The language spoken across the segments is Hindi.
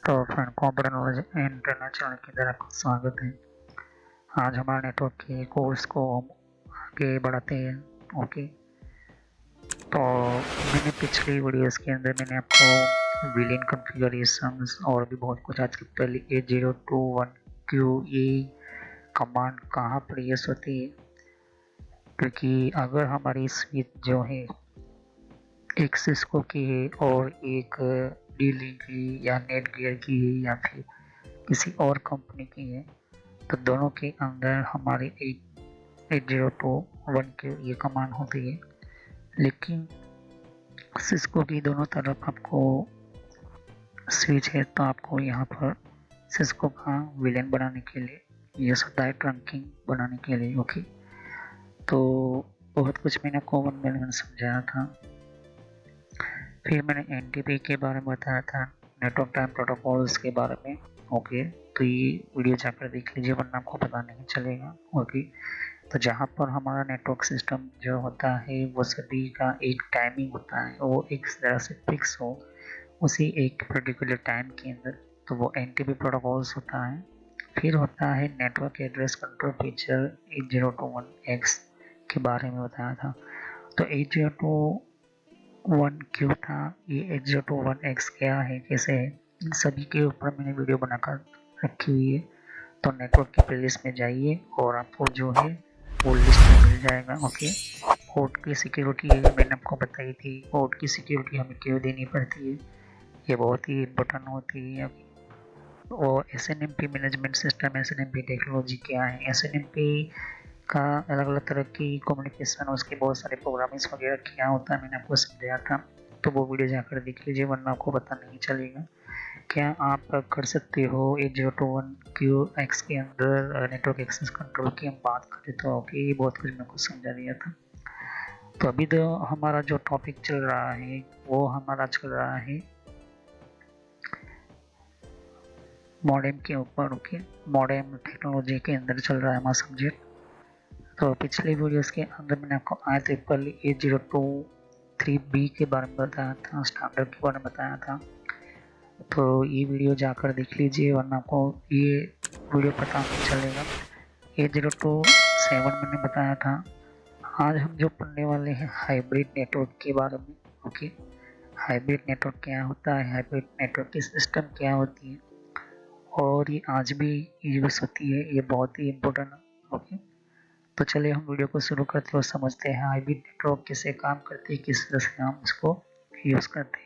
तो friend computer knowledge internet channel की तरफ आपका स्वागत है। आज हमारे नेटवर्क के कोर्स को हम आगे बढ़ाते हैं। ओके, तो मैंने पिछली वीडियोस के अंदर मैंने आपको विलेन कॉन्फ़िगरेशंस और भी बहुत कुछ आज के पहले 8021QE कमांड कहाँ पर यूज होती है, क्योंकि अगर हमारी स्विच जो है एक सिस्को की है और एक डी-लिंक की या नेटगियर की है या फिर किसी और कंपनी की है, तो दोनों के अंदर हमारी 8021 की ये कमांड होती है। लेकिन सिस्को की दोनों तरफ आपको स्विच है, तो आपको यहाँ पर सिस्को का विलेन बनाने के लिए यूज होता है, ट्रंकिंग बनाने के लिए। ओके, तो बहुत कुछ मैंने आपको वन बाय वन समझाया था। फिर मैंने एनटीपी के बारे में बताया था, नेटवर्क टाइम प्रोटोकॉल्स के बारे में। ओके, तो ये वीडियो जाकर देख लीजिए वरना आपको पता नहीं चलेगा। ओके, तो जहाँ पर हमारा नेटवर्क सिस्टम जो होता है वो सभी का एक टाइमिंग होता है, वो एक तरह से फिक्स हो उसी एक पर्टिकुलर टाइम के अंदर, तो वो एनटीपी प्रोटोकॉल्स होता है। फिर होता है network address control feature 8021X के बारे में बताया था। तो 8021 क्यों था, ये 8021X क्या है, कैसे है, इन सभी के ऊपर मैंने वीडियो बनाकर रखी हुई है। तो नेटवर्क की प्लेलिस्ट में जाइए और आपको जो है वो लिस्ट में मिल जाएगा। ओके, पोर्ट की सिक्योरिटी मैंने आपको बताई थी, पोर्ट की सिक्योरिटी हमें क्यों देनी पड़ती है, ये बहुत ही इम्पोर्टेंट होती है। और SNMP management system, SNMP technology क्या है, SNMP का अलग अलग तरह की कम्युनिकेशन, उसके बहुत सारे प्रोग्रामिंग्स वगैरह क्या होता है मैंने आपको समझाया था। तो वो वीडियो जाकर देख लीजिए वरना आपको पता नहीं चलेगा। क्या आप कर सकते हो 8021QX के अंदर नेटवर्क एक्सेस कंट्रोल की हम बात करें तो ओके, ये बहुत कुछ मैं कुछ समझा दिया था। तो अभी तो हमारा जो टॉपिक चल रहा है वो हमारा चल रहा है मॉडेम के ऊपर। ओके, मॉडेम टेक्नोलॉजी के अंदर चल रहा है हमारा सब्जेक्ट। तो पिछले वीडियोस के अंदर मैंने आपको IEEE 8023B के बारे में बताया था, स्टैंडर्ड के बारे में बताया था। तो ये वीडियो जाकर देख लीजिए वरना आपको ये वीडियो पता नहीं चलेगा। 8027 मैंने बताया था। आज हम जो पढ़ने वाले हैं हाइब्रिड नेटवर्क के बारे में। ओके, हाइब्रिड नेटवर्क क्या होता है, हाइब्रिड नेटवर्क की सिस्टम क्या होती है, और ये आज भी यूज होती है, ये बहुत ही इम्पोर्टेंट है। ओके, तो चलिए हम वीडियो को शुरू करते और समझते हैं हाइब्रिड नेटवर्क कैसे काम करती है, किस तरह से हम इसको यूज़ करते हैं।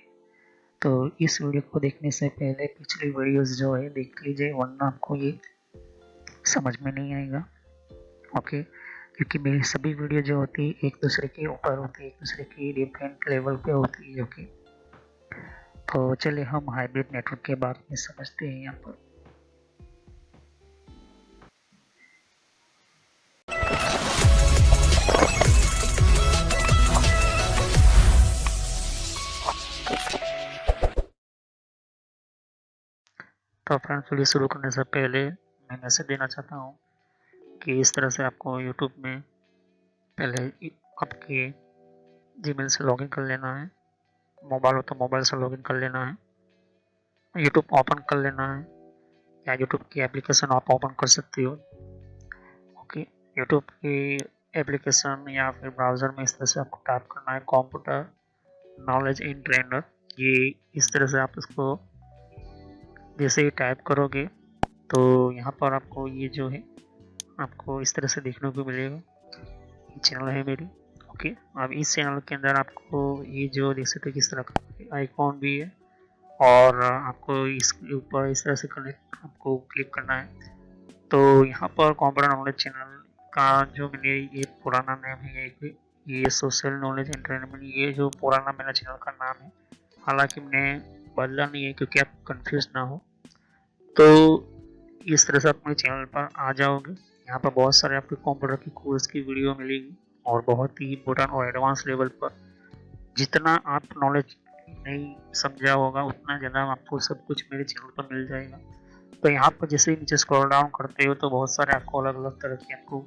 तो इस वीडियो को देखने से पहले पिछली वीडियोस जो है देख लीजिए वरना आपको ये समझ में नहीं आएगा। ओके, क्योंकि मेरी सभी वीडियो जो होती है एक दूसरे के ऊपर होती है, एक दूसरे की डिफरेंट लेवल पे होती है। ओके, तो चलिए हम हाइब्रिड नेटवर्क के बारे में समझते हैं यहाँ पर। तो फ्रेंड्स, वीडियो शुरू करने से पहले मैं मैसेज देना चाहता हूँ कि इस तरह से आपको यूट्यूब में पहले आपके जीमेल से लॉगिन कर लेना है, मोबाइल हो तो मोबाइल से लॉगिन कर लेना है, यूट्यूब ओपन कर लेना है या यूट्यूब की एप्लीकेशन आप ओपन कर सकते हो। ओके, यूट्यूब की एप्लीकेशन या फिर ब्राउज़र में इस तरह से आपको टाइप करना है कंप्यूटर नॉलेज इन ट्रेनर। ये इस तरह से आप इसको जैसे ही टाइप करोगे तो यहाँ पर आपको ये जो है आपको इस तरह से देखने को मिलेगा। ये चैनल है मेरी। ओके, अब इस चैनल के अंदर आपको ये जो देख सकते किस तरह का आइकॉन भी है और आपको इसके ऊपर इस तरह से कनेक्ट आपको क्लिक करना है। तो यहाँ पर कंप्यूटर नॉलेज चैनल का जो मैंने ये पुराना नाम है, ये सोशल नॉलेज एंटरटेनमेंट, ये जो पुराना मेरा चैनल का नाम है, हालांकि मैंने बदला नहीं है क्योंकि आप कंफ्यूज ना हो। तो इस तरह से आप मेरे चैनल पर आ जाओगे, यहाँ पर बहुत सारे आपके कंप्यूटर की कोर्स की वीडियो मिलेगी और बहुत ही इम्पोर्टेंट और एडवांस लेवल पर जितना आप नॉलेज नहीं समझा होगा उतना ज़्यादा आपको सब कुछ मेरे चैनल पर मिल जाएगा। तो यहाँ पर जैसे ही नीचे स्क्रॉल डाउन करते हो तो बहुत सारे आपको अलग अलग तरह के आपको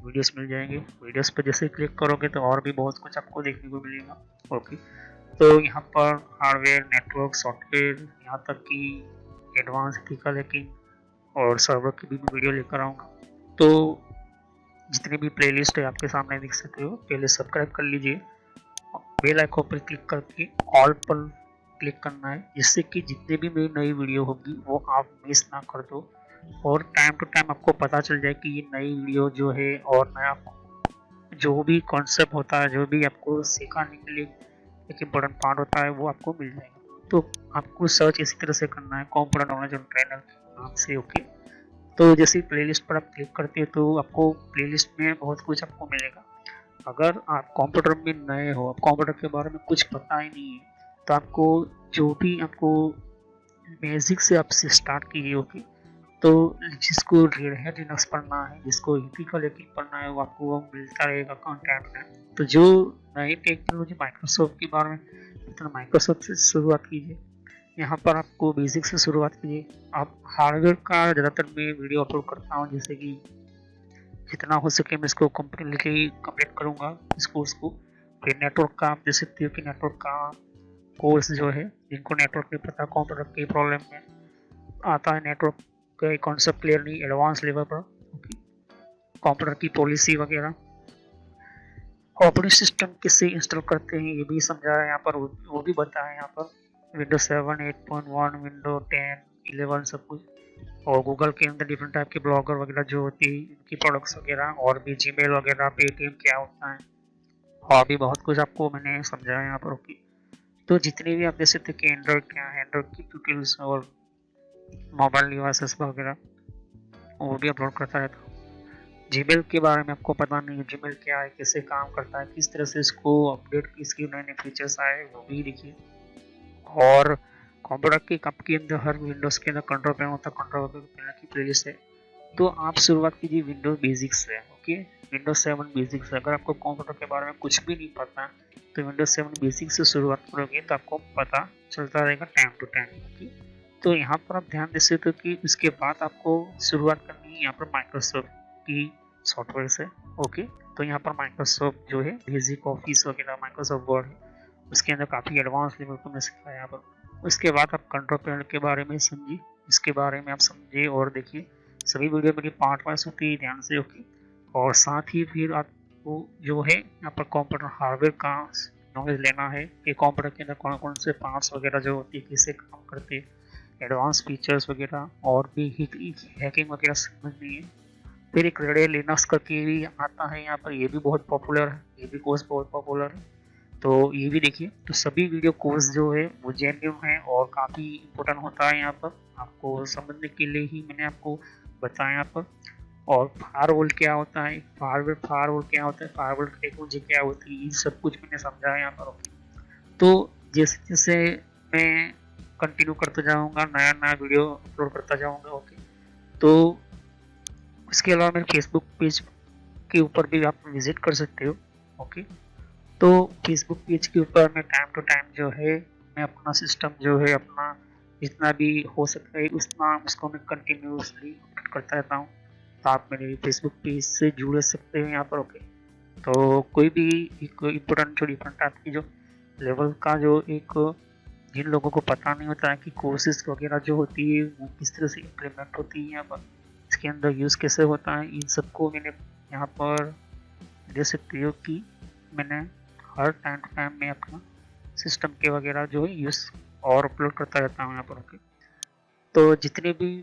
वीडियोस मिल जाएंगे। वीडियोस पर जैसे क्लिक करोगे तो और भी बहुत कुछ आपको देखने को मिलेगा। ओके, तो यहाँ पर हार्डवेयर, नेटवर्क, सॉफ्टवेयर, यहाँ तक कि एडवांस एथिकल हैकिंग और सर्वर की भी वीडियो लेकर आऊँगा। तो जितने भी प्लेलिस्ट है आपके सामने दिख सकते हो, पहले सब्सक्राइब कर लीजिए, बेल आइकन पर क्लिक करके ऑल पर क्लिक करना है, जिससे कि जितने भी मेरी नई वीडियो होगी वो आप मिस ना कर दो और टाइम टू टाइम आपको पता चल जाए कि ये नई वीडियो जो है और नया जो भी कॉन्सेप्ट होता है, जो भी आपको सिखाने के लिए एक इम्पोर्टेंट पार्ट होता है, वो आपको मिल जाएगा। तो आपको सर्च इसी तरह से करना है, कंप्यूटर नॉलेज ऑन ट्रेनर नाम से। ओके, तो जैसे प्लेलिस्ट पर आप क्लिक करते हैं तो आपको प्लेलिस्ट में बहुत कुछ आपको मिलेगा। अगर आप कंप्यूटर में नए हो, आप कंप्यूटर के बारे में कुछ पता ही नहीं है, तो आपको जो भी आपको बेसिक से आपसे स्टार्ट कीजिए। ओके, तो जिसको रेड हैट लिनक्स पढ़ना है, जिसको एथिकल हैकिंग पढ़ना है, वो आपको वो मिलता रहेगा कंटेंट में। तो जो नई टेक्नोलॉजी माइक्रोसॉफ्ट के बारे में, तो माइक्रोसॉफ्ट से शुरुआत कीजिए। यहाँ पर आपको बेसिक से शुरुआत कीजिए। आप हार्डवेयर का ज़्यादातर मैं वीडियो अपलोड करता हूँ, जैसे कि जितना हो सके मैं इसको कम्प्लीटली कंप्लीट करूँगा इस कोर्स को। फिर नेटवर्क का आप देख सकते हो कि नेटवर्क का कोर्स जो है, जिनको नेटवर्क नहीं पता, कंप्यूटर की प्रॉब्लम में आता है, नेटवर्क का कॉन्सेप्ट क्लियर नहीं एडवांस लेवल पर, कंप्यूटर की पॉलिसी वगैरह, ऑपरेटिंग सिस्टम किससे इंस्टॉल करते हैं ये भी समझा है यहाँ पर, वो भी बताया है यहाँ पर। विंडोज 7, 8.1, विंडो 10, 11 सब कुछ, और गूगल के अंदर डिफरेंट टाइप के ब्लॉगर वगैरह जो होती है, इनकी प्रोडक्ट्स वगैरह, और भी जीमेल वगैरह, पेटीएम क्या होता है, और भी बहुत कुछ आपको मैंने समझाया यहाँ पर। ओके, तो जितने भी आप देख सकते कि एंड्रॉइड क्या है, एंड्रॉइड की ट्यूटोरियल्स और मोबाइल डिवाइसेस वगैरह वो भी अपलोड करता रहता हूँ। जीमेल के बारे में आपको पता नहीं है, जीमेल क्या है, कैसे काम करता है, किस तरह से इसको अपडेट, इसके नए नए फीचर्स आए, वो भी देखिए। और कंप्यूटर के कप के अंदर हर विंडोज़ के अंदर कंट्रोल पैनल होता है, कंट्रोल पैनल की प्लेलिस्ट है। तो आप शुरुआत कीजिए विंडोज बेसिक्स से। Okay, Windows 7 basics. अगर आपको कंप्यूटर के बारे में कुछ भी नहीं पता तो विंडोज 7 बेसिक्स से शुरुआत करोगे तो आपको पता चलता रहेगा टाइम टू टाइम। ओके, तो यहाँ पर आप ध्यान दे सकते हो कि उसके बाद आपको शुरुआत करनी है यहाँ पर माइक्रोसॉफ्ट की सॉफ्टवेयर से। ओके, तो यहाँ पर माइक्रोसॉफ्ट जो है बेसिक ऑफिस वगैरह, माइक्रोसॉफ्ट वर्ड, उसके अंदर काफ़ी एडवांस लेवल को मैं सिखाया यहाँ पर। उसके बाद आप कंट्रोल पैनल के बारे में समझिए, इसके बारे में आप समझिए और देखिए। सभी वीडियो मेरी पार्ट वाइज होती है, ध्यान से। ओके, और साथ ही फिर आपको जो है यहाँ पर कंप्यूटर हार्डवेयर का नॉलेज लेना है कि कंप्यूटर के अंदर कौन कौन से पार्ट्स वगैरह जो होती है, कैसे काम करते हैं, एडवांस फीचर्स वगैरह, और भी हैकिंग वगैरह समझनी है। फिर एक रेड लिनक्स करके भी आता है यहाँ पर, ये भी बहुत पॉपुलर है, ये भी कोर्स बहुत पॉपुलर है, तो ये भी देखिए। तो सभी वीडियो कोर्स जो है वो जेन्युइन है और काफ़ी इम्पोर्टेंट होता है यहाँ पर, आपको समझने के लिए ही मैंने आपको बताया यहाँ पर। और फायरवॉल क्या होता है, फायरवॉल क्या होता है, फायरवॉल टेक्नोलॉजी क्या होती है, ये सब कुछ मैंने समझाया यहाँ पर। तो जैसे जैसे मैं कंटिन्यू करते जाऊँगा, नया नया वीडियो अपलोड करता जाऊँगा। ओके, तो इसके अलावा मेरे फेसबुक पेज के ऊपर भी आप विजिट कर सकते हो। ओके, तो फेसबुक पेज के ऊपर मैं टाइम टू टाइम जो है मैं अपना सिस्टम जो है अपना जितना भी हो सकता है उतना उसको मैं कंटिन्यूसली अपडेट करता रहता हूँ। तो आप मेरे फेसबुक पेज से जुड़ सकते हैं यहाँ पर। ओके, तो कोई भी एक इम्पोर्टेंट जो डिफरेंट टाइप की जो लेवल का जो एक जिन लोगों को पता नहीं होता है कि कोर्सेज वगैरह जो होती है वो किस तरह से इम्प्लीमेंट होती है यहाँ पर, इसके अंदर यूज़ कैसे होता है, इन सबको मैंने यहाँ पर दे सकती हो कि मैंने हर टाइम टू टाइम में अपना सिस्टम के वगैरह जो है यूज़ और अपलोड करता रहता हूँ यहाँ पर। ओके, तो जितने भी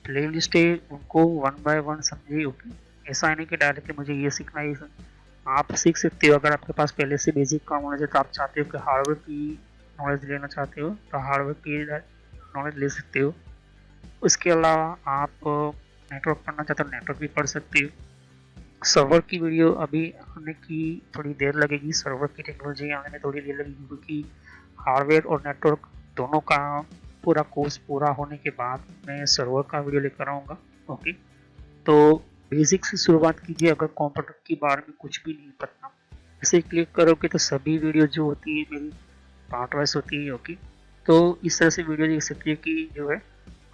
प्ले लिस्ट है उनको 1 बाय 1 समझिए। ओके, ऐसा नहीं कि डायरेक्टली मुझे ये सीखना है, आप सीख सकते हो। अगर आपके पास पहले से बेसिक का नॉलेज है तो आप चाहते हो कि हार्डवेयर की नॉलेज लेना चाहते हो तो हार्डवेयर की नॉलेज ले सकते हो। उसके अलावा आप नेटवर्क पढ़ना चाहते हो, नेटवर्क भी पढ़ सकते हो। सर्वर की वीडियो अभी आने की थोड़ी देर लगेगी, सर्वर की टेक्नोलॉजी आने में थोड़ी देर लगेगी, क्योंकि हार्डवेयर और नेटवर्क दोनों का पूरा कोर्स पूरा होने के बाद मैं सर्वर का वीडियो लेकर आऊँगा। ओके, तो बेसिक से शुरुआत कीजिए। अगर कंप्यूटर के बारे में कुछ भी नहीं पता, इसे क्लिक करोगे तो सभी वीडियो जो होती है मेरी पार्ट वाइज होती है। ओके, तो इस तरह से वीडियो देख सकती है कि जो है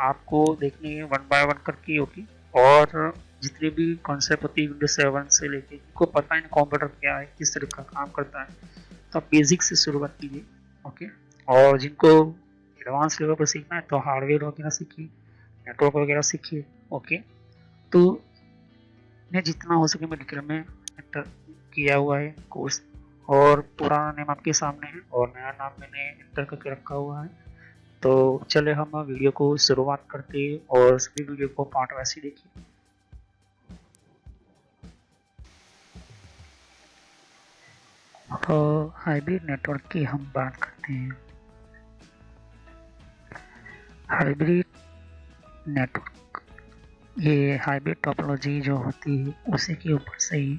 आपको देखनी है 1 बाय 1 करके। ओके, और जितने भी कॉन्सेप्ट होती है विंडोज 7 से लेके, को पता है कंप्यूटर क्या है, किस तरह का काम करता है, तो आप बेसिक से शुरुआत कीजिए। ओके, और जिनको एडवांस लेवल पर सीखना है तो हार्डवेयर वगैरह सीखिए, नेटवर्क वगैरह सीखिए। ओके, तो मैं जितना हो सके मैं डिटेल में एंटर किया हुआ है कोर्स, और पुराना नेम आपके सामने है और नया नाम मैंने एंटर करके रखा हुआ है। तो चले हम वीडियो को शुरुआत करते हैं और सभी वीडियो को पार्ट वाइज ही देखिए। तो हाइब्रिड नेटवर्क की हम बात करते हैं। हाइब्रिड नेटवर्क, ये हाइब्रिड टोपोलॉजी जो होती है उसी के ऊपर से ही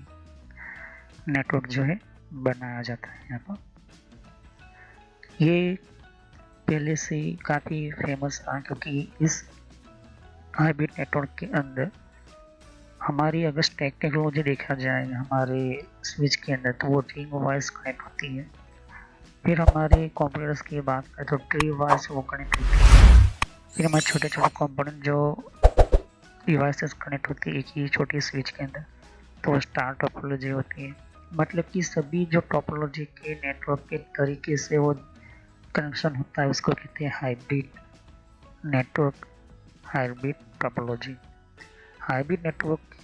नेटवर्क जो है बनाया जाता है। यहाँ पर ये पहले से ही काफ़ी फेमस था, क्योंकि इस हाइब्रिड नेटवर्क के अंदर हमारी अगर स्टैक टेक्नोलॉजी देखा जाए हमारे स्विच के अंदर, तो वो रिंग वाइज कनेक्ट होती है। फिर हमारे कंप्यूटर्स की बात करें तो ट्री वाइज वो कनेक्ट होती है। फिर हमारे छोटे छोटे कंपोनेंट जो डिवाइसेस कनेक्ट होती है एक ही छोटी स्विच के अंदर, तो स्टार टोपोलॉजी होती है। मतलब कि सभी जो टोपोलॉजी के नेटवर्क के तरीके से वो कनेक्शन होता है उसको कहते हैं hybrid network, hybrid topology. Hybrid network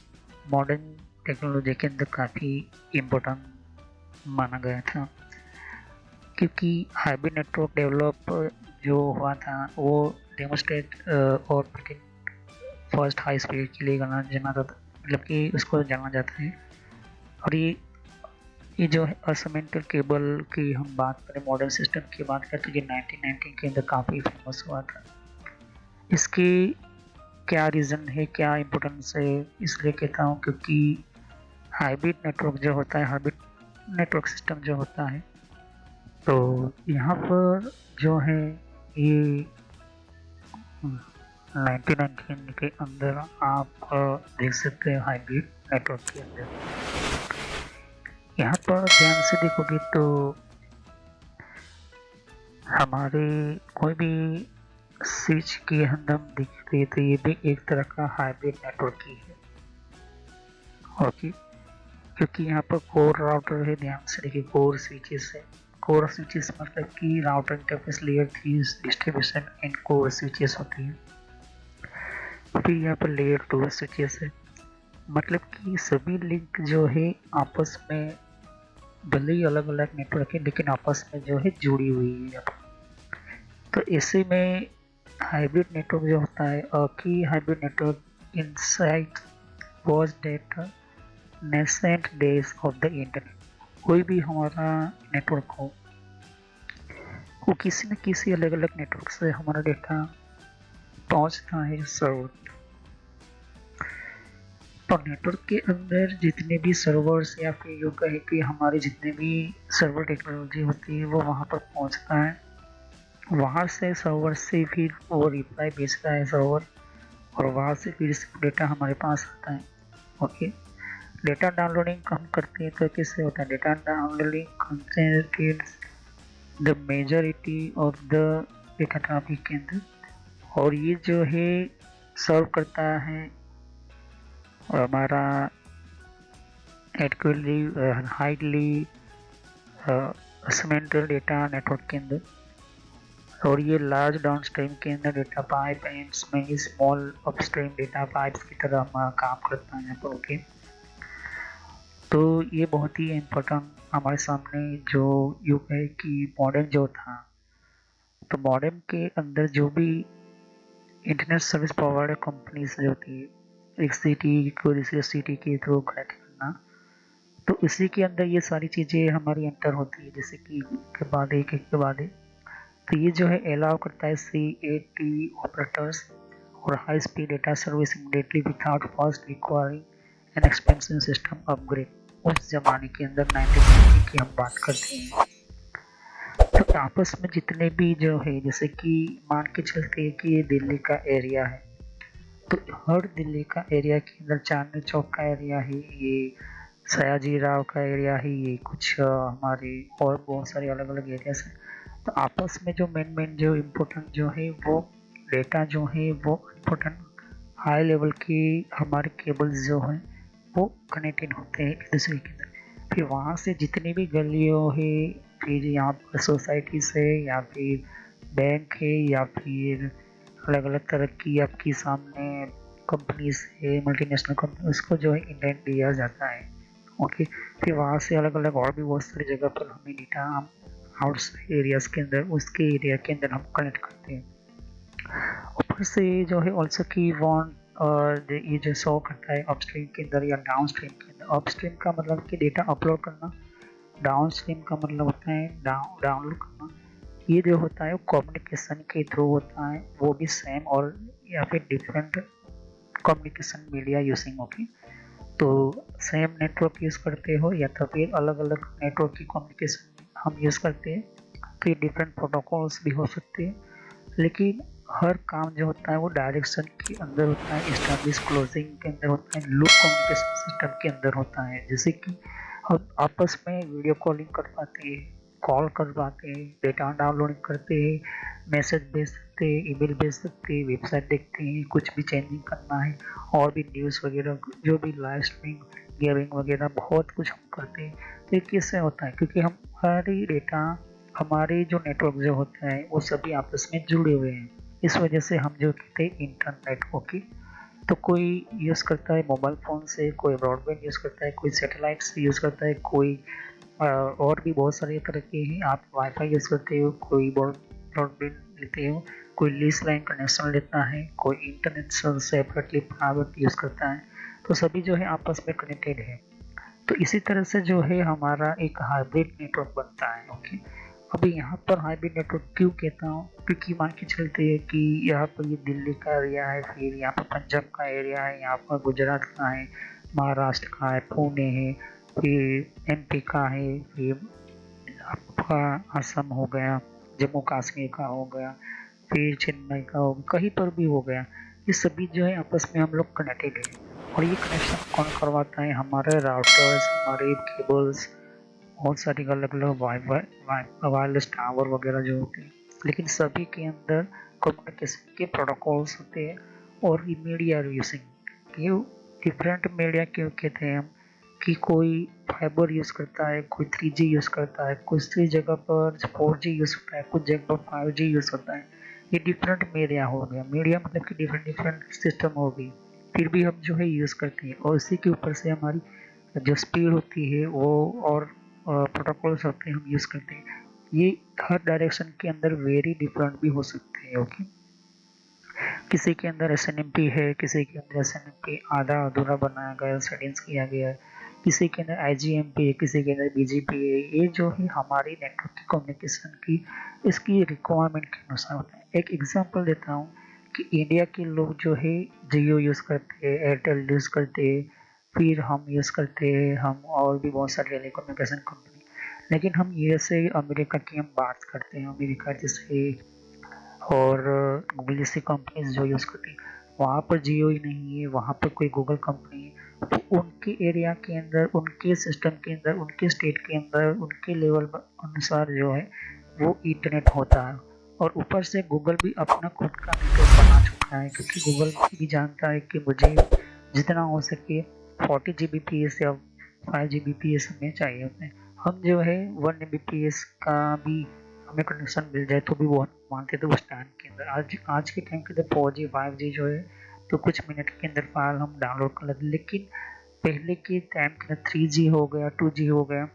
modern technology के अंदर काफ़ी इम्पोर्टेंट माना गया था, क्योंकि हाइब्रिड नेटवर्क डेवलप जो हुआ था वो डेमोस्ट्रेट और फर्स्ट हाई स्पीड के लिए जाना जाता था, मतलब कि उसको जाना जाता है। और ये जो है असमेंटल केबल की हम बात करें, मॉडर्न सिस्टम की बात करें, तो ये 1990 के अंदर काफ़ी फेमस हुआ था। इसकी क्या रीज़न है, क्या इम्पोर्टेंस है, इसलिए कहता हूँ क्योंकि हाइब्रिड नेटवर्क जो होता है, हाइब्रिड नेटवर्क सिस्टम जो होता है, तो यहाँ पर जो है ये 1919 के अंदर आप देख सकते हैं हाइब्रिड नेटवर्क के अंदर। यहाँ पर ध्यान से देखोगे तो हमारे कोई भी स्विच की हम देखते हैं तो ये भी एक तरह का हाइब्रिड नेटवर्क ही है। ओके, क्योंकि यहाँ पर कोर राउटर है, ध्यान से देखिए कोर स्विचेस है। कोर स्विचेस मतलब कि router interface layer 3 distribution and core switches होती है। फिर यहाँ पर लेयर 2 स्विचेस है, मतलब कि सभी लिंक जो है आपस में भले ही अलग अलग नेटवर्क है लेकिन आपस में जो है जुड़ी हुई है। तो ऐसे में हाइब्रिड नेटवर्क जो होता है, की hybrid network insight was that nascent days of the internet. कोई भी हमारा नेटवर्क हो, वो किसी न किसी अलग अलग नेटवर्क से हमारा डेटा पहुंचता है सर्वर। तो नेटवर्क के अंदर जितने भी सर्वर्स या फिर यूँ कहें कि हमारे जितने भी सर्वर टेक्नोलॉजी होती है वो वहाँ पर पहुँचता है। वहाँ से सर्वर से फिर वो रिप्लाई भेजता है सर्वर, और वहाँ से फिर डेटा हमारे पास आता है। ओके, डेटा डाउनलोडिंग हम करते हैं तो कैसे होता है? Data downloading concentrates the majority of the data traffic के अंदर, और ये जो है सर्व करता है हमारा एडक्वेटली हाईली सेगमेंटल डेटा नेटवर्क के अंदर, और ये लार्ज डाउनस्ट्रीम के अंदर डेटा पाइप एंड में स्मॉल अपस्ट्रीम डेटा पाइप्स की तरह काम करता है यहाँ पर। ओके, तो ये बहुत ही इम्पोर्टेंट हमारे सामने जो युग है कि मॉडर्न जो था, तो मॉडर्न के अंदर जो भी इंटरनेट सर्विस प्रोवाइडर कंपनीज जो होती है, एक सिटी को दूसरी सिटी के थ्रू कनेक्ट करना, तो इसी के अंदर ये सारी चीज़ें हमारी एंटर होती है, जैसे कि के बाद एक के बाद एक। तो ये जो है अलाउ करता है CATV ऑपरेटर्स और high speed data service immediately without first requiring an expensive system upgrade. उस जमाने के अंदर 1990 की हम बात करते हैं, तो आपस में जितने भी जो है, जैसे कि मान के चलते हैं कि ये दिल्ली का एरिया है, तो हर दिल्ली का एरिया के अंदर चांदनी चौक का एरिया है, ये सयाजी राव का एरिया है, ये कुछ हमारे और बहुत सारे अलग अलग एरियाज हैं। तो आपस में जो मेन जो इम्पोर्टेंट जो है वो डेटा जो है वो इम्पोर्टेंट हाई लेवल की हमारे केबल्स जो हैं वो कनेक्टेड होते हैं एक दूसरे के अंदर। फिर वहाँ से जितनी भी गलियों है, फिर यहाँ पर सोसाइटी से या फिर बैंक है या फिर अलग अलग तरह की आपकी सामने कंपनी से, मल्टीनेशनल कंपनी, उसको जो है इंडेंट दिया जाता है। ओके, फिर वहाँ से अलग अलग और भी बहुत सारी जगह पर हमें डेटा हम आउटसाइड एरियाज के अंदर, उसके एरिया के अंदर हम कनेक्ट करते हैं। ऊपर से जो है ऑल्सो की वांट और ये जो शो करता है अपस्ट्रीम के अंदर या डाउन स्ट्रीम के अंदर। अपस्ट्रीम का मतलब कि डेटा अपलोड करना, डाउन स्ट्रीम का मतलब होता है डाउनलोड करना। ये जो होता है वो कम्युनिकेशन के थ्रू होता है, वो भी सेम और या फिर different communication media using. Okay, तो सेम नेटवर्क यूज़ करते हो या तो फिर अलग अलग नेटवर्क की कम्युनिकेशन हम यूज़ करते हैं, तो ये डिफरेंट प्रोटोकॉल्स भी हो सकते हैं। लेकिन हर काम जो होता है वो डायरेक्शन के अंदर होता है, स्टैब्लिश क्लोजिंग के अंदर होता है, लूप कम्युनिकेशन सिस्टम के अंदर होता है। जैसे कि हम आपस में वीडियो कॉलिंग कर पाते हैं, कॉल कर पाते हैं, डेटा डाउनलोडिंग करते हैं, मैसेज भेज सकते हैं, ईमेल भेज सकते हैं, वेबसाइट देखते हैं, कुछ भी चेंजिंग करना है और भी न्यूज़ वगैरह जो भी लाइव स्ट्रीम गेमिंग वगैरह बहुत कुछ हम करते हैं। तो ये किससे होता है? क्योंकि हमारी डेटा, हमारे जो नेटवर्क जो होते हैं वो सभी आपस में जुड़े हुए हैं। इस वजह से हम जो कहते हैं इंटरनेट। ओके, तो कोई यूज़ करता है मोबाइल फ़ोन से, कोई ब्रॉडबैंड यूज़ करता है, कोई सैटेलाइट से यूज़ करता है, कोई और भी बहुत सारे तरह के हैं। आप वाईफाई यूज़ करते हो, कोई ब्रॉडबैंड लेते हो, कोई लीज लाइन कनेक्शन लेता है, कोई इंटरनेट सेपरेटली प्राइवेट यूज़ करता है। तो सभी जो है आपस में कनेक्टेड है। तो इसी तरह से जो है हमारा एक हाइब्रिड नेटवर्क बनता है। ओके, अभी यहाँ पर हाइब्रिड नेटवर्क क्यों कहता हूँ? क्योंकि मान के चलते हैं कि यहाँ पर ये दिल्ली का एरिया है, फिर यहाँ पर पंजाब का एरिया है, यहाँ पर गुजरात का है, महाराष्ट्र का है, पुणे है, फिर एमपी का है, फिर आपका असम हो गया, जम्मू कश्मीर का हो गया, फिर चेन्नई का हो गया, कहीं पर भी हो गया। ये सभी जो है आपस में हम लोग कनेक्टेड है। और ये कनेक्शन कौन करवाता है? हमारे राउटर्स, हमारे केबल्स, बहुत सारी अलग अलग वायरलेस टावर वगैरह जो होते हैं। लेकिन सभी के अंदर कम्युनिकेशन के प्रोटोकॉल्स होते हैं और मीडिया यूजिंग। क्यों डिफरेंट मीडिया क्यों कहते हैं हम? कि कोई फाइबर यूज़ करता है, कोई 3G यूज़ करता है, कुछ जगह पर 4G यूज़ होता है, कुछ जगह पर 5G यूज़ होता है। ये डिफरेंट मीडिया हो गया। मीडिया मतलब कि डिफरेंट डिफरेंट सिस्टम हो गई, फिर भी हम जो है यूज़ करते हैं। और इसी के ऊपर से हमारी जो स्पीड होती है वो और प्रोटोकॉल्स होते हैं हम यूज़ करते हैं। ये हर डायरेक्शन के अंदर वेरी डिफरेंट भी हो सकते हैं। ओके, किसी के अंदर एसएनएमपी है, किसी के अंदर एसएनएमपी आधा अधूरा बनाया गया, सेटिंग्स किया गया है, किसी के अंदर आईजीएमपी है, किसी के अंदर बीजीपी है। ये जो है हमारी नेटवर्क की कम्युनिकेशन की इसकी रिक्वायरमेंट के अनुसार होता है। एक एग्जांपल देता हूँ कि इंडिया के लोग जो है जियो यूज़ करते हैं, एयरटेल यूज़ करते हैं, फिर हम यूज़ करते हैं, हम और भी बहुत सारे टेलीकम्युनिकेशन कंपनी। लेकिन हम यूएसए अमेरिका की हम बात करते हैं, अमेरिका जैसे और गूगल जैसी कंपनीज जो यूज़ करती हैं, वहाँ पर जियो ही नहीं है, वहाँ पर कोई गूगल कंपनी है। तो उनके एरिया के अंदर, उनके सिस्टम के अंदर, उनके स्टेट के अंदर, उनके लेवल अनुसार जो है वो इंटरनेट होता है। और ऊपर से गूगल भी अपना खुद का नेटवर्क बना चुका है, क्योंकि गूगल भी जानता है कि मुझे जितना हो सके 40 Gbps या 5 Gbps हमें चाहिए होते हैं। हम जो है 1 Mbps का भी हमें कनेक्शन मिल जाए तो भी वो मानते थे उस टाइम के अंदर। आज आज के टाइम के अंदर 4G 5G जो है तो कुछ मिनट के अंदर फाइल हम डाउनलोड कर लेते। लेकिन पहले के टाइम के अंदर 3G हो गया, 2G हो गया,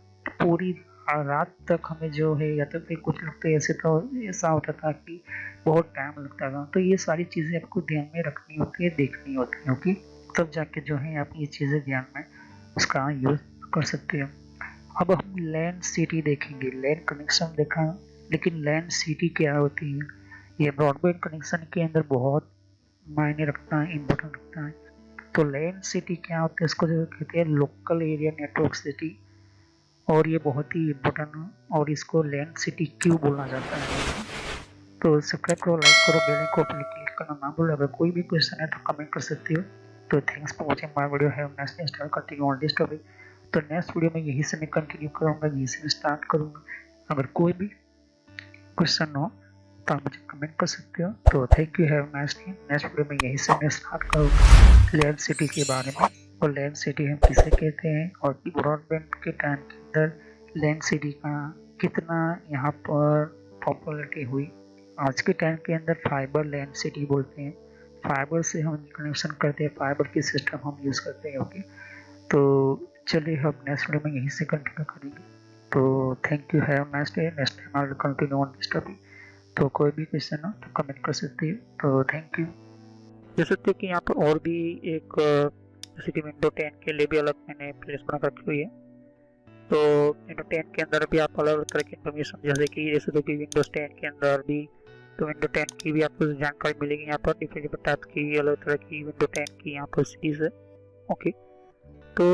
पूरी रात तक हमें जो है, या तो फिर कुछ लोग तो ऐसे तो ऐसा होता था कि बहुत टाइम लगता था। तो ये सारी चीज़ें आपको ध्यान में रखनी होती है, देखनी होती है। ओके, तब जाके जो है आप ये चीज़ें ध्यान में उसका यूज़ कर सकते हो। अब हम लैंड सिटी देखेंगे। लैंड कनेक्शन देखा, लेकिन लैंड सिटी क्या होती है? ये ब्रॉडबैंड कनेक्शन के अंदर बहुत मायने रखता है, इम्पोर्टेंट रखता है। तो लैंड सिटी क्या होता है? इसको जो कहते हैं लोकल एरिया नेटवर्क सिटी, और ये बहुत ही इम्पोर्टेंट है। और इसको लैंड सिटी क्यों बोला जाता है? तो सब्सक्राइब करो, लाइक करो, बेल आइकन को क्लिक करना ना भूलो। अगर कोई भी क्वेश्चन है तो कमेंट कर सकते हो। तो thanks for watching my video. Have nice day. Start continue on this topic. तो नेक्स्ट वीडियो में यही से मैं कंटिन्यू करूँगा, यही से मैं स्टार्ट करूँगा। अगर कोई भी क्वेश्चन हो तो आप मुझे कमेंट कर सकते हो। तो thank you, have nice day. Next video में यही से मैं स्टार्ट करूँगा लैंड सिटी के बारे में, और लैंड सिटी हम किसे कहते हैं, और ब्रॉडबैंड के टाइम के अंदर लैंड सिटी का कितना यहाँ पर पॉपुलरिटी हुई, आज के टाइम के अंदर फाइबर लैन सिटी बोलते हैं, फाइबर से हम कनेक्शन करते हैं, फाइबर की सिस्टम हम यूज़ करते हैं। ओके, तो चलिए हम नेक्स्ट वीडियो में यहीं से कंटिन्यू करेंगे। तो thank you, have nice day. Next time I will continue on this topic. तो कोई भी क्वेश्चन हो तो कमेंट कर सकते हो। तो थैंक यू। देख सकते हो कि यहाँ पर और भी एक जैसे कि विंडो 10 के लिए भी अलग मैंने प्लेलिस्ट बना रखी हुई है। तो विंडो 10 के अंदर भी आप अलग अलग तरह की इन्फॉर्मेशन, जैसे तो कि विंडोज 10 के अंदर भी तो विंडो 10 की भी आपको जानकारी मिलेगी। यहाँ पर डिफरेंट डिफरेंट टाइप की अलग तरह की विंडो 10 की यहाँ पर सीरीज है। ओके, तो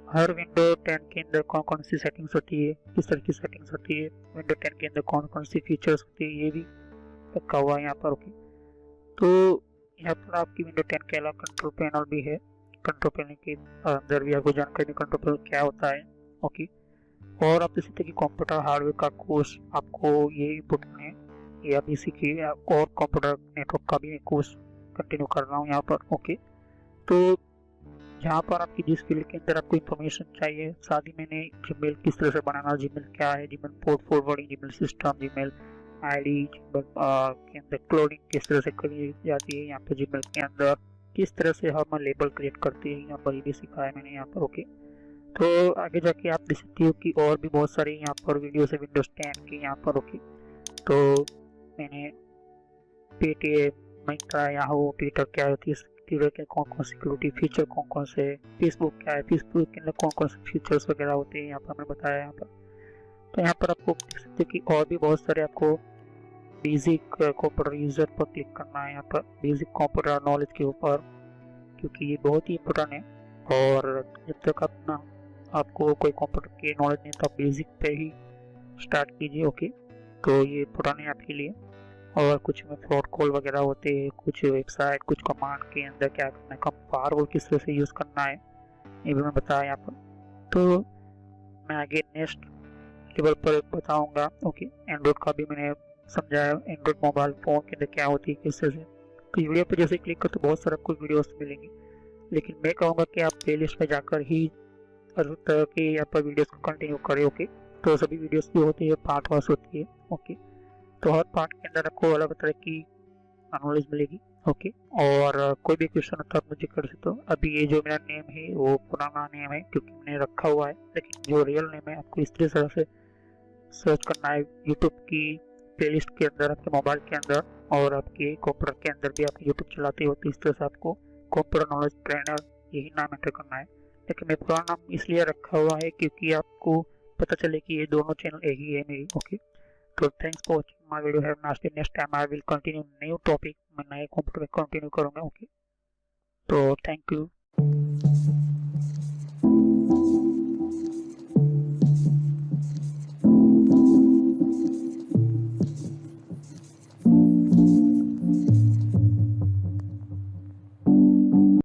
हर विंडो 10 के अंदर कौन कौन सी सेटिंग्स होती है, किस तरह की सेटिंग्स होती है, विंडो 10 के अंदर कौन कौन सी फीचर्स होती है, ये भी रखा हुआ है यहाँ पर। ओके, तो यहाँ पर आपकी विंडो 10 के अलावा कंट्रोल पैनल भी है। कंट्रोल पैनल के अंदर भी आपको जानकारी कंट्रोल पैनल क्या होता है। ओके, और आप देख सकते हैं कि कंप्यूटर हार्डवेयर का कोर्स आपको ये इम्पोर्टेंट है, ये आप इसी की और कंप्यूटर नेटवर्क का भी कोर्स कंटिन्यू कर रहा हूँ यहाँ पर। ओके, तो जहाँ पर आपकी जिस फील्ड के अंदर आपको इन्फॉर्मेशन चाहिए, साथ ही मैंने जीमेल किस तरह से बनाना, जीमेल क्या है, Gmail port forwarding, Gmail system, Gmail ID, Gmail के अंदर क्लोनिंग किस तरह से करी जाती है, यहाँ पर जीमेल के अंदर किस तरह से हम लेबल क्रिएट करते हैं, यहाँ पर ये भी सिखाया मैंने यहाँ पर। ओके, तो आगे जाके आप देख सकते हो कि और भी बहुत सारे यहाँ पर वीडियोस है विंडोज 10 के यहाँ पर। ओके, तो मैंने पेटीएम, मिंत्रा, याहू, ट्विटर क्या होती है, ट्विटर के कौन कौन सिक्योरिटी फीचर कौन कौन से, फेसबुक क्या है, फेसबुक के अंदर कौन कौन से फीचर्स वगैरह होते हैं यहाँ पर मैंने बताया यहाँ पर। तो यहाँ पर आपको देख सकते हो कि और भी बहुत सारे आपको बेसिक कंप्यूटर यूजर पर क्लिक करना है यहाँ पर, बेसिक कंप्यूटर नॉलेज के ऊपर, क्योंकि ये बहुत ही इम्पोर्टेंट है। और जब तक अपना आपको कोई कंप्यूटर की नॉलेज नहीं तो आप बेसिक पे ही स्टार्ट कीजिए। ओके, तो ये इम्पोर्टेंट है आपके लिए। और कुछ में फ्रॉड कॉल वगैरह होते हैं, कुछ वेबसाइट, कुछ कमांड के अंदर क्या करना है, कम फायरवॉल किस तरह से यूज़ करना है, ये भी मैं बताया यहाँ पर। तो मैं आगे नेक्स्ट लेवल पर बताऊंगा। ओके, एंड्रॉइड का भी मैंने समझाया, एंड्रॉइड मोबाइल फ़ोन के अंदर क्या होती है, किस तरह से। तो वीडियो पर जैसे क्लिक करो तो बहुत सारा आपको वीडियोस मिलेंगी, लेकिन मैं कहूँगा कि आप प्ले लिस्ट में जाकर ही हर तरह की यहाँ पर वीडियोस को कंटिन्यू करें। ओके, तो सभी वीडियोस की होती है पार्ट वाइज होती है। ओके, तो हर पार्ट के अंदर आपको अलग तरह की नॉलेज मिलेगी। ओके, और कोई भी क्वेश्चन होता है मुझे कर सकते हो। अभी ये जो मेरा नेम है वो पुराना नेम है क्योंकि मैंने रखा हुआ है, लेकिन जो रियल नेम है आपको इस तरह से सर्च करना है यूट्यूब की प्लेलिस्ट के अंदर, आपके मोबाइल के अंदर, और आपके कंप्यूटर के अंदर भी आप यूट्यूब चलाते हो तो इस तरह से आपको कंप्यूटर नॉलेज ट्रेनर यही नाम एंटर करना है। लेकिन मैं पुराना नाम इसलिए रखा हुआ है क्योंकि आपको पता चले कि ये दोनों चैनल एक ही है मेरी। ओके, तो thanks for watching my video, have nice day. Next time I will continue new topic, मैं नए कंप्यूटर में कंटिन्यू करूँगा। ओके, तो थैंक यू।